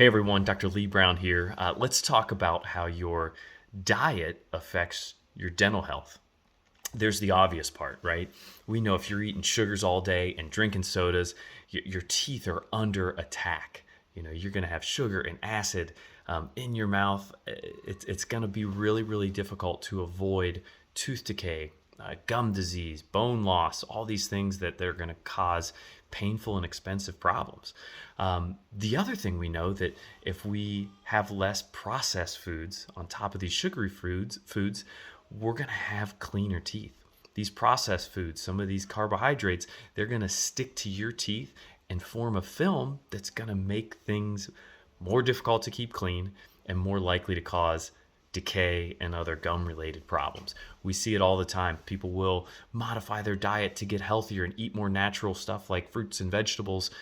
Hey everyone, Dr. Lee Brown here. Let's talk about how your diet affects your dental health. There's the obvious part, right? We know if you're eating sugars all day and drinking sodas, your teeth are under attack. You're going to have sugar and acid in your mouth. It's going to be really, really difficult to avoid tooth decay, gum disease, bone loss, all these things that they're going to cause painful and expensive problems. The other thing we know that if we have less processed foods on top of these sugary foods, we're going to have cleaner teeth. These processed foods, some of these carbohydrates, they're going to stick to your teeth and form a film that's going to make things more difficult to keep clean and more likely to cause decay and other gum related problems. We see it all the time. People will modify their diet to get healthier and eat more natural stuff like fruits and vegetables,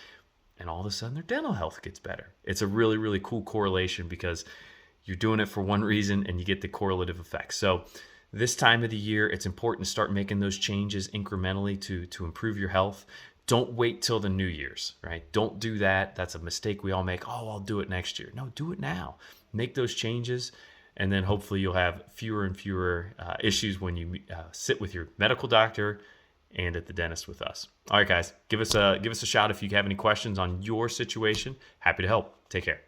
and all of a sudden their dental health gets better. It's a really, really cool correlation because you're doing it for one reason and you get the correlative effect. So this time of the year, it's important to start making those changes incrementally to improve your health. Don't wait till the New Year's, right? Don't do that. That's a mistake we all make. Oh, I'll do it next year. No, do it now. Make those changes, and then hopefully you'll have fewer and fewer issues when you sit with your medical doctor and at the dentist with us. All right, guys, give us a shout if you have any questions on your situation. Happy to help. Take care.